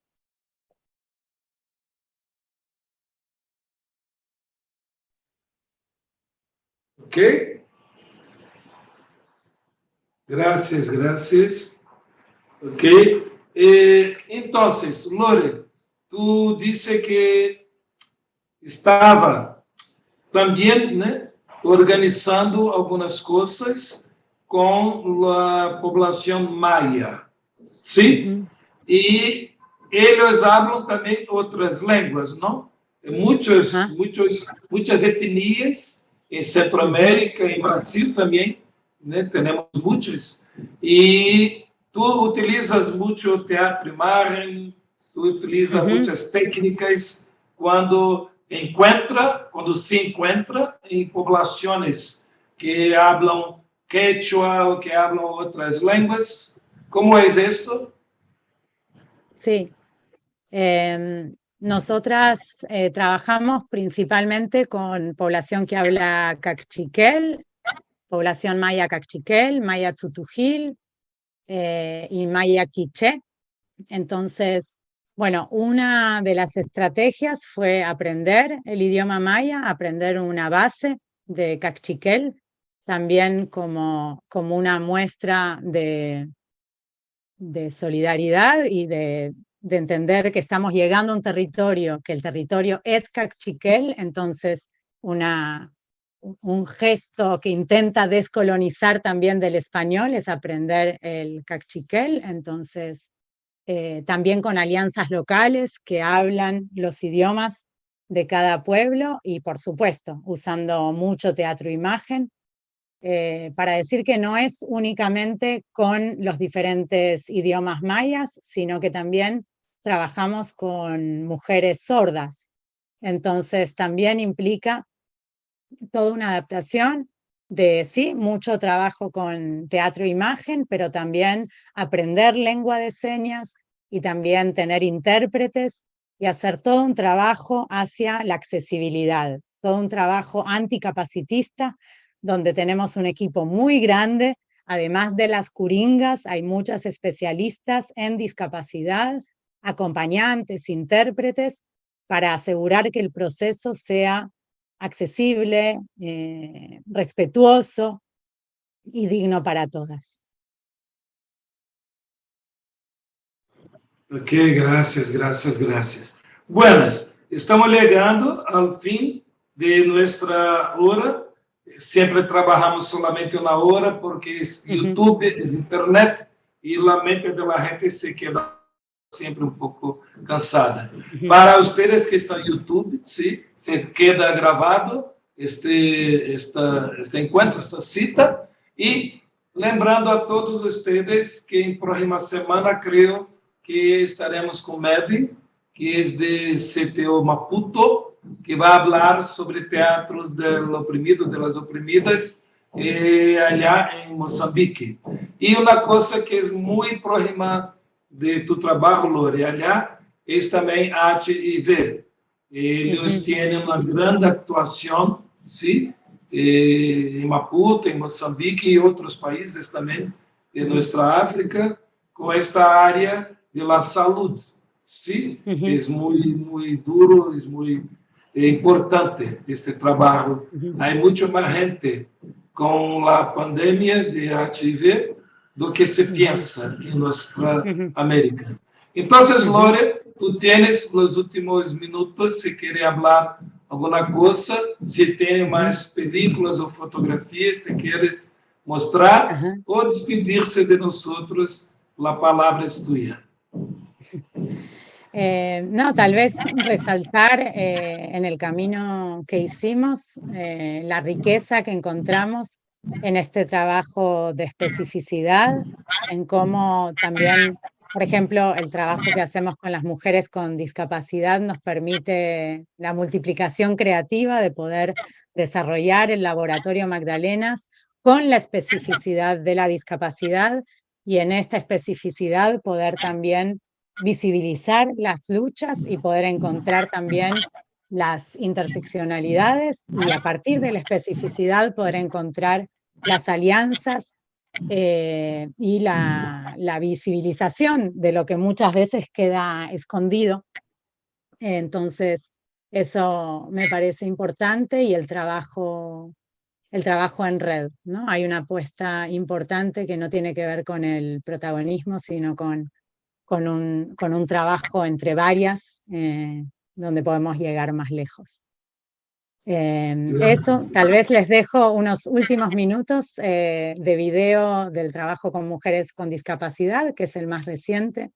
Speaker 1: Ok. Gracias, gracias. Ok. Entonces, Lore, tú dices que estaba también, ¿no?, organizando algunas cosas con la población maya, ¿sí? Y ellos hablan también otras lenguas, ¿no? Muchas etnias en Centroamérica, en Brasil también, ¿no? Tenemos muchas. Y tú utilizas mucho teatro imagen, tú utilizas muchas técnicas cuando se encuentra en poblaciones que hablan quechua o que hablan otras lenguas. ¿Cómo es esto?
Speaker 2: Sí. Nosotras trabajamos principalmente con población que habla cachiquel, población maya cachiquel, maya tzutujil y maya quiché. Entonces, bueno, una de las estrategias fue aprender el idioma maya, aprender una base de cachiquel, también como una muestra de solidaridad y de entender que estamos llegando a un territorio, que el territorio es cachiquel, entonces un gesto que intenta descolonizar también del español es aprender el cachiquel, entonces también con alianzas locales que hablan los idiomas de cada pueblo y por supuesto usando mucho teatro-imagen, para decir que no es únicamente con los diferentes idiomas mayas, sino que también trabajamos con mujeres sordas. Entonces también implica toda una adaptación de, sí, mucho trabajo con teatro-imagen, pero también aprender lengua de señas y también tener intérpretes y hacer todo un trabajo hacia la accesibilidad, todo un trabajo anticapacitista, donde tenemos un equipo muy grande, además de las curingas, hay muchas especialistas en discapacidad, acompañantes, intérpretes, para asegurar que el proceso sea accesible, respetuoso y digno para todas.
Speaker 1: Ok, gracias, gracias, gracias. Buenas, estamos llegando al fin de nuestra hora. Siempre trabajamos solamente una hora porque es YouTube, es Internet y la mente de la gente se queda siempre un poco cansada. Para ustedes que están en YouTube, ¿sí?, se queda grabado este encuentro, esta cita, y lembrando a todos ustedes que en próxima semana creo que estaremos con Mevin, que es de CTO Maputo, que va a hablar sobre teatro del oprimido, de las oprimidas, allá en Mozambique. Y una cosa que es muy próxima de tu trabajo, Lore, allá, es también HIV. Ellos tienen una gran actuación, ¿sí?, en Maputo, en Mozambique y otros países también de nuestra África, con esta área de la salud, ¿sí? Es muy duro, es muy importante este trabajo. Hay mucho más gente con la pandemia de HIV do que se piensa en nuestra América. Entonces, Lore, tú tienes los últimos minutos si quieres hablar alguma coisa, se tem mais películas ou fotografias que queres mostrar, ou despedir-se de nós, a palavra é tua.
Speaker 2: No, tal vez resaltar en el camino que hicimos la riqueza que encontramos en este trabajo de especificidad, en cómo también, por ejemplo, el trabajo que hacemos con las mujeres con discapacidad nos permite la multiplicación creativa de poder desarrollar el laboratorio Magdalenas con la especificidad de la discapacidad y en esta especificidad poder también visibilizar las luchas y poder encontrar también las interseccionalidades y a partir de la especificidad poder encontrar las alianzas y la visibilización de lo que muchas veces queda escondido. Entonces, eso me parece importante y el trabajo en red, ¿no? Hay una apuesta importante que no tiene que ver con el protagonismo, sino con un trabajo entre varias, donde podemos llegar más lejos. Eso, tal vez les dejo unos últimos minutos de video del trabajo con mujeres con discapacidad, que es el más reciente,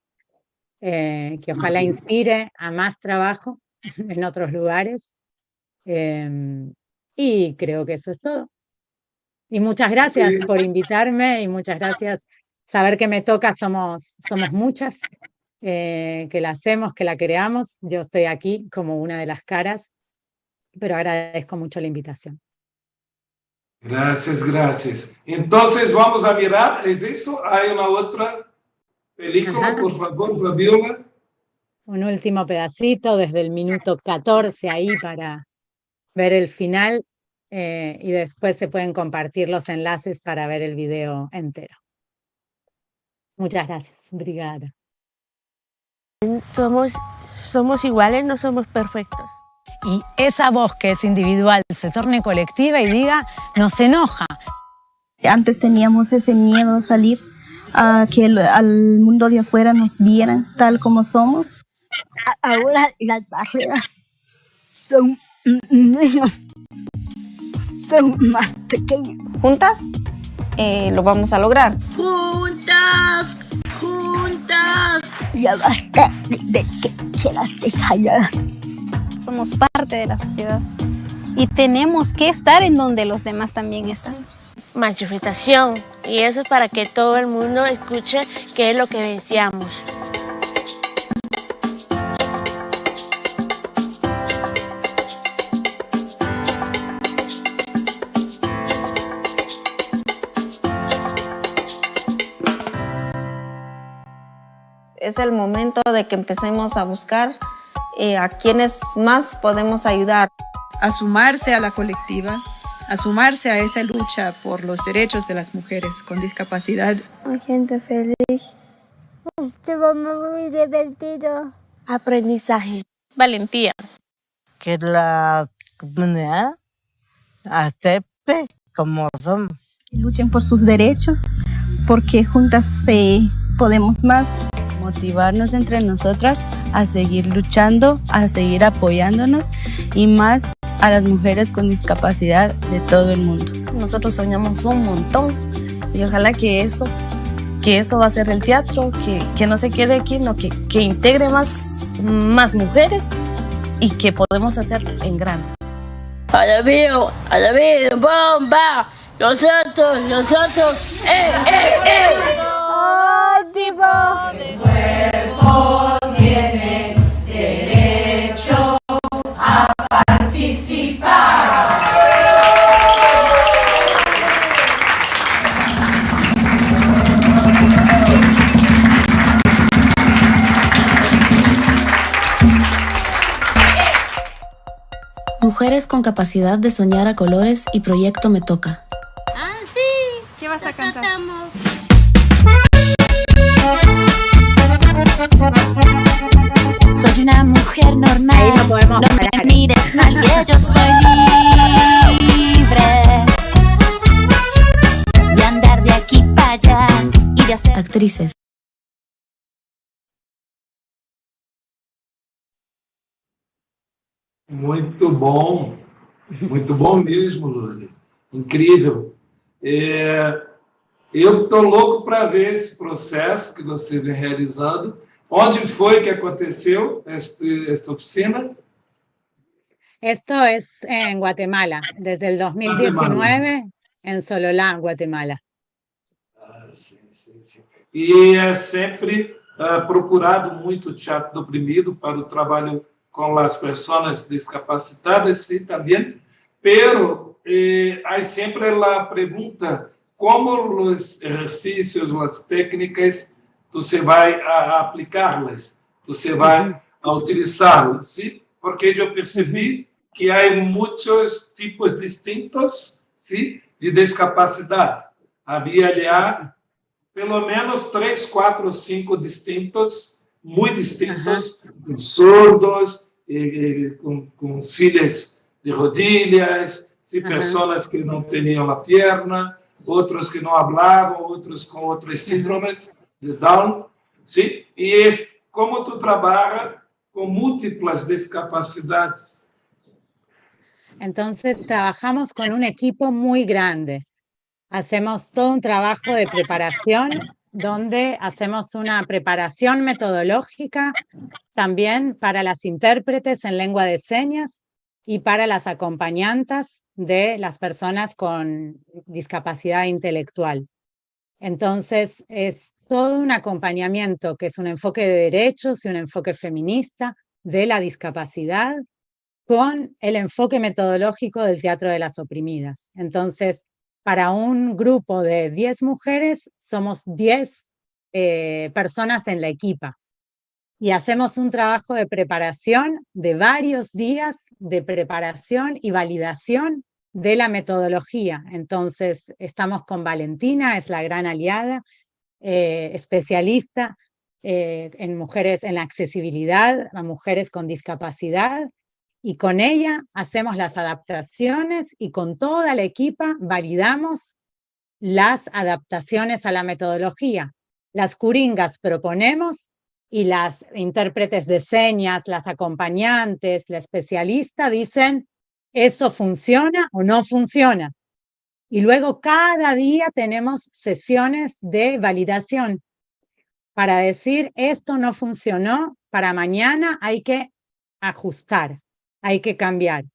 Speaker 2: que ojalá inspire a más trabajo en otros lugares. Y creo que eso es todo. Y muchas gracias por invitarme y muchas gracias. Saber que me toca, somos muchas, que la hacemos, que la creamos. Yo estoy aquí como una de las caras, pero agradezco mucho la invitación.
Speaker 1: Gracias, gracias. Entonces vamos a mirar, ¿es esto? ¿Hay una otra película, por favor, Fabiola?
Speaker 2: Un último pedacito desde el minuto 14 ahí para ver el final y después se pueden compartir los enlaces para ver el video entero. Muchas gracias, Brigada.
Speaker 15: Somos iguales, no somos perfectos.
Speaker 16: Y esa voz que es individual se torne colectiva y diga, nos enoja.
Speaker 17: Antes teníamos ese miedo a salir, a que al mundo de afuera nos vieran tal como somos.
Speaker 15: Ahora las barreras son más pequeñas.
Speaker 18: Juntas lo vamos a lograr.
Speaker 15: Juntas, juntas. Ya basta de que las calladas.
Speaker 19: Somos parte de la sociedad y tenemos que estar en donde los demás también están.
Speaker 15: Manifestación, y eso es para que todo el mundo escuche qué es lo que deseamos.
Speaker 18: Es el momento de que empecemos a buscar a quienes más podemos ayudar.
Speaker 20: A sumarse a la colectiva, a sumarse a esa lucha por los derechos de las mujeres con discapacidad.
Speaker 15: Me siento feliz. Estuvo muy divertido. Aprendizaje.
Speaker 19: Valentía.
Speaker 21: Que la comunidad acepte como son.
Speaker 17: Luchen por sus derechos, porque juntas podemos más.
Speaker 22: Motivarnos entre nosotras a seguir luchando, a seguir apoyándonos y más a las mujeres con discapacidad de todo el mundo.
Speaker 23: Nosotros soñamos un montón y ojalá que eso va a ser el teatro, que no se quede aquí, no, que integre más mujeres y que podemos hacer en grande.
Speaker 15: Alabío, bomba, nosotros,
Speaker 24: Tipo de cuerpo tiene derecho a participar.
Speaker 25: Mujeres con capacidad de soñar a colores y Proyecto Me Toca.
Speaker 10: Ah, sí.
Speaker 24: ¿Qué vas a cantar?
Speaker 25: Soy una mujer normal.
Speaker 2: Ahí no podemos
Speaker 25: no me mires mal, que yo soy libre de andar de aquí para allá y de hacer actrices.
Speaker 1: Muito bom mesmo, Lore. Incrível. Eu estou louco para ver esse processo que você vem realizando. Onde foi que aconteceu esta oficina?
Speaker 2: Esto es en Guatemala, desde el 2019 en Sololá, Guatemala.
Speaker 1: E é sempre procurado muito o Teatro do Oprimido para o trabalho com as pessoas discapacitadas, sim, também. Pero hay siempre la pregunta, ¿cómo los ejercicios, las técnicas, tú se va a aplicarlas? Tú se va a utilizarlas, ¿sí? Porque yo percibí que hay muchos tipos distintos, ¿sí? De discapacidad. Había ya pelo menos 3, 4, 5 distintos, muy distintos, sordos, con sillas de rodillas, ¿sí? Personas que no tenían la pierna, otros que no hablaban, otros con otras síndromes de Down, ¿sí? Y es como tú trabajas con múltiples discapacidades.
Speaker 2: Entonces trabajamos con un equipo muy grande. Hacemos todo un trabajo de preparación donde hacemos una preparación metodológica también para las intérpretes en lengua de señas y para las acompañantes de las personas con discapacidad intelectual. Entonces, es todo un acompañamiento que es un enfoque de derechos y un enfoque feminista de la discapacidad con el enfoque metodológico del teatro de las oprimidas. Entonces, para un grupo de 10 mujeres, somos 10 personas en la equipa. Y hacemos un trabajo de preparación de varios días de preparación y validación de la metodología. Entonces, estamos con Valentina, es la gran aliada, especialista en mujeres, en la accesibilidad a mujeres con discapacidad, y con ella hacemos las adaptaciones y con toda la equipa validamos las adaptaciones a la metodología. Las curingas proponemos y las intérpretes de señas, las acompañantes, la especialista dicen, ¿eso funciona o no funciona? Y luego cada día tenemos sesiones de validación para decir, esto no funcionó, para mañana hay que ajustar, hay que cambiar.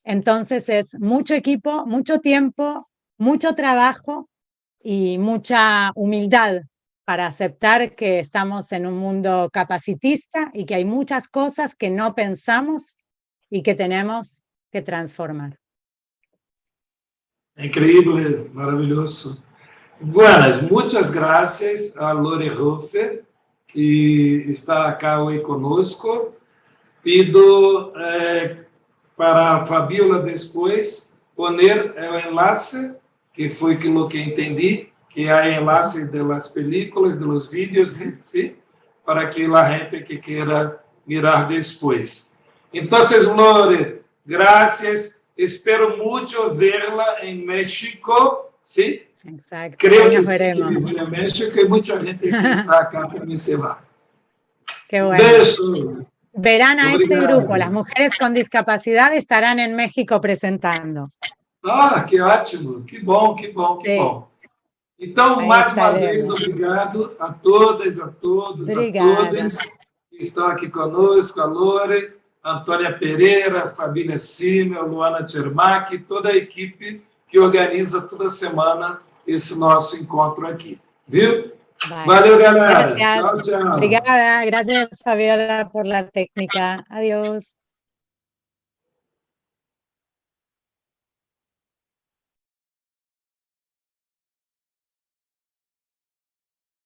Speaker 2: Entonces es mucho equipo, mucho tiempo, mucho trabajo y mucha humildad para aceptar que estamos en un mundo capacitista y que hay muchas cosas que no pensamos y que tenemos que transformar.
Speaker 1: Increíble, maravilloso. Buenas, muchas gracias a Lore Hofer, que está acá hoy conosco. Pido para Fabiola después poner el enlace, que fue lo que entendí, que hay enlaces de las películas, de los vídeos, ¿sí? Para que la gente que quiera mirar después. Entonces, Lore, gracias. Espero mucho verla en México, ¿sí?
Speaker 2: Exacto.
Speaker 1: Creo que
Speaker 2: nos
Speaker 1: sí,
Speaker 2: veremos.
Speaker 1: que vive en México y mucha gente que está acá también se va.
Speaker 2: Qué bueno.
Speaker 1: Beso.
Speaker 2: Verán a este
Speaker 1: Obrigado.
Speaker 2: grupo, las mujeres con discapacidad estarán en México presentando.
Speaker 1: Ah, que ótimo, que bom, que bom, que bom. Então,
Speaker 2: Aí
Speaker 1: mais uma
Speaker 2: estaremos.
Speaker 1: vez, obrigado a todas, a todos,
Speaker 2: Obrigada.
Speaker 1: a todas que estão aqui conosco, a Lore, a Antônia Pereira, a Família Simmel, Luana Tchermak, toda a equipe que organiza toda semana esse nosso encontro aqui. Viu?
Speaker 2: Bye.
Speaker 1: Valeu, galera.
Speaker 2: Gracias.
Speaker 1: Tchau, tchau.
Speaker 2: Obrigada. Gracias, Fabiola, por la técnica. Adiós.